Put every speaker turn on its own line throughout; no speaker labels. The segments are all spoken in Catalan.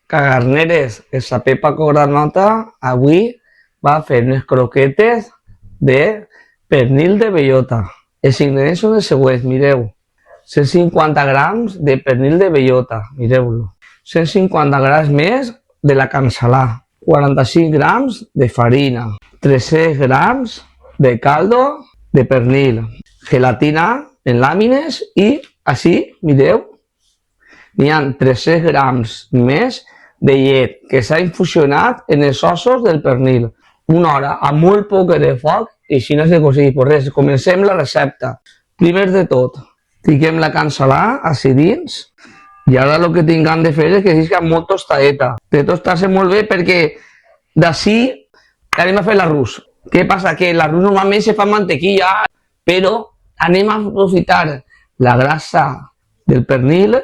Cagarneres, esa Pepa Cogranota avui va a fer unes croquetes de pernil de bellota. Els ingredients són els següents, mireu. 150 grams de pernil de bellota, mireu-lo. 150 grams més de la cansalà. 45 grams de farina. 300 grams de caldo de pernil. Gelatina en làmines i així, mireu, n'hi ha 300 grams més de llet que s'ha infusionat en els ossos del pernil. Una hora amb molt poc de foc i així no se coseix. Pues res, comencem la recepta. Primer de tot, fiquem la cansalà així dins i ara el que tinguem de fer és que siguin molt tostadeta. De tostar-se molt bé perquè d'ací anem a fer l'arròs. Què passa? Que l'arròs normalment se fa amb mantequilla, però anem a aprofitar la grassa del pernil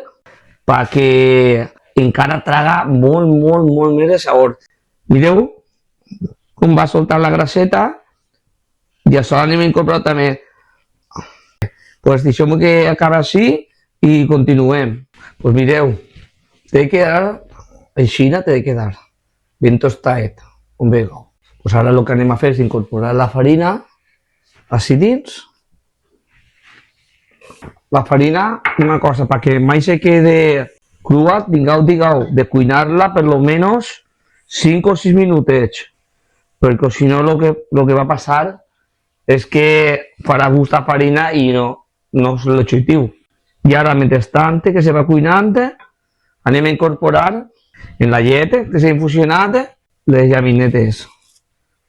perquè encara traga molt més de sabor. Mireu com va soltar la grasseta i això anem a incorporar també. Pues deixem que acabi així i continuem. Pues mireu, té de quedar, així té de quedar, ben tostadet, com veieu. Pues ara el que anem a fer és incorporar la farina així dins. La farina, una cosa, perquè mai se quede crua, tingueu de cuinar-la per lo menos 5 o 6 minutets, perquè si no lo que va passar és que farà gust a farina i no és l'objectiu. I ara, mentrestant que se va cuinant, anem a incorporar en la llet que s'ha infusionat les llaminetes.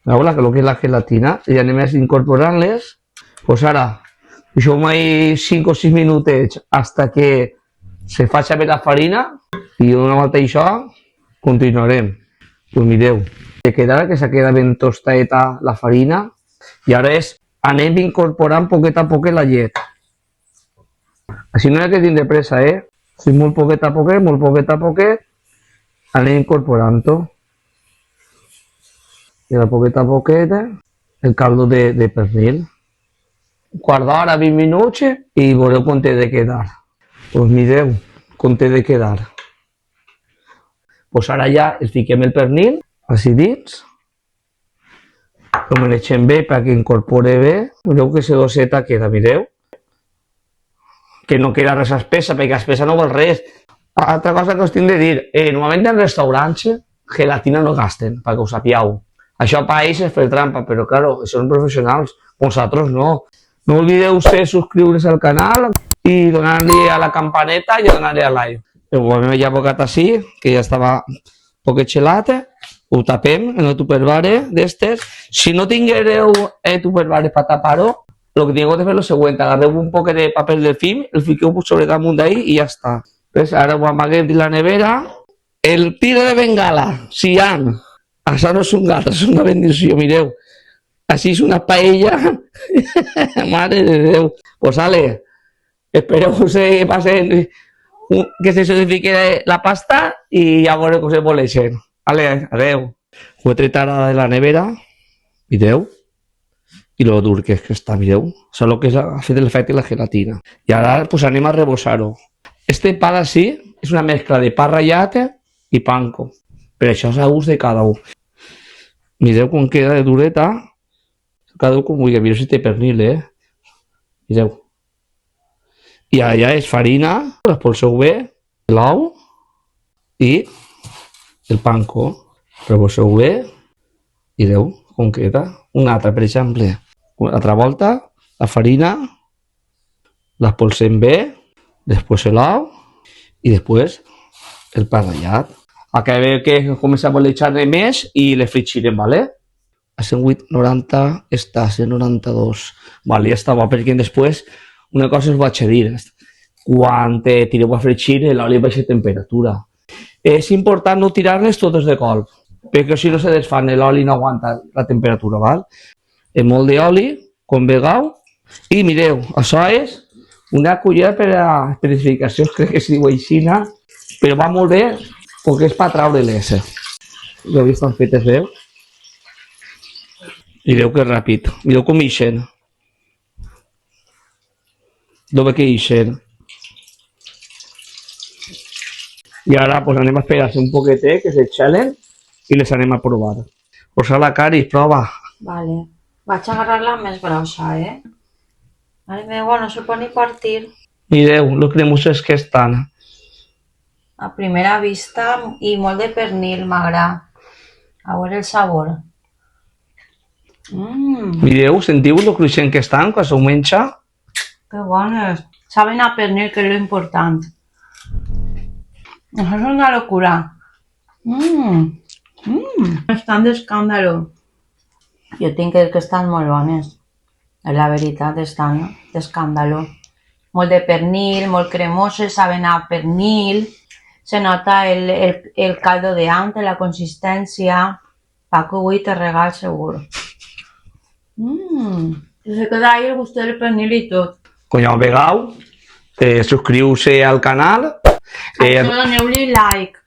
Veieu el que és la gelatina? I anem a incorporant-les. Pues ara, deixem-ho 5 o 6 minutets fins que se faci bé la farina i una volta això continuarem. Pues mireu, que s'ha quedat ben tostadeta la farina i ara anem incorporant poquet a poquet la llet. Així no hi ha que tindre pressa, Si molt poquet a poquet, anem incorporant-ho. I ara poquet a poquet el caldo de pernil. Un quart d'hora, 20 minuts i veureu com té de quedar. Pues mireu com té de quedar. Pues ara ja els fiquem el pernil així dins. Lo manegem bé perquè incorpore bé. Mireu que sedoseta queda, mireu. Que no queda res espessa, perquè espessa no vol res. Altra cosa que us tinc de dir, normalment en restaurants gelatina no gasten, perquè ho sapigueu. Això per ells és fer trampa, però claro, són professionals, vosaltres no. No oblideu subscriure's al canal i donar-li a la campaneta i donar-li a like. Ho hem ja abocat així, que ja estava poquet gelat, ho tapem en el tupperware d'estes. Si no tinguereu el tupperware per tapar-ho, el que tingueu de fer és el següent, agarreu un poc de paper de film, el fiqueu sobre damunt d'ahí i ja està. Ara ho amaguem dins la nevera. El tiro de bengala, Sian. Això no és un gat, és una bendició, mireu. Així és una paella. Mare de Déu. Pues ale, espereu que passen, que se solidifique la pasta i ja veureu que us voleixen. Ale, adeu. Ho he tret ara de la nevera, mireu. I lo dur que està, mireu. Això és el que ha fet l'efecte de la gelatina. I ara pues, anem a rebossar-ho. Este pa d'ací és una mescla de pa ratllat i panko. Per això és a gust de cada un. Mireu com queda de dureta. Cada un com vulgui. Mireu si té pernil, Mireu. I allà és farina, espolseu bé, l'ou i el panko. Rebosseu bé. Mireu com queda. Una altra, per exemple. Una altra volta, la farina, l'espolsem bé, després l'ou i després el pa ratllat. Acabem que comença a bolejar més i le fritxirem, ¿vale? A 108,90 està a 192. Vale, ja està bo, perquè després una cosa us vaig a dir. Quan tireu a fritxir, l'oli baixa temperatura. És important no tirar-les totes de colp, perquè si no se desfan, l'oli no aguanta la temperatura, val? Molt d'oli, com vegeu, i mireu, això és una cullera per a especificacions, crec que es diu així, però va molt bé perquè és per traure-les. Ja estan fetes, veu? Mireu que ràpid, mireu com ixen. Lo bé que ixen. I ara pues, anem a esperar un poquetet que se xelen i les anem a provar. Posa la Cari, prova.
Vale. Vaig a agarrar-la més grossa, Mare meva, no se pot ni partir.
Mireu, lo cremoses que estan.
A primera vista i molt de pernil m'agrada. A veure el sabor.
Mireu, sentiu lo cruixent que estan quan s'ho menja?
Que bones. Saben a pernil, que és lo important. Això és una locura. Estan d'escàndalo. Jo tinc que estan molt bones. La veritat, estan d'escàndalo. Molt de pernil, molt cremoses, saben a pernil. Se nota el caldo de antes, la consistència. Paco, avui te regal segur. Se queda ahí el gust del pernil i tot.
Com ja ho vegeu, subscriu-se al canal.
Doneu-li like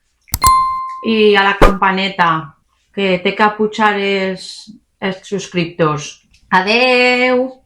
i a la campaneta, que té que pujar els subscriptors. Adeu!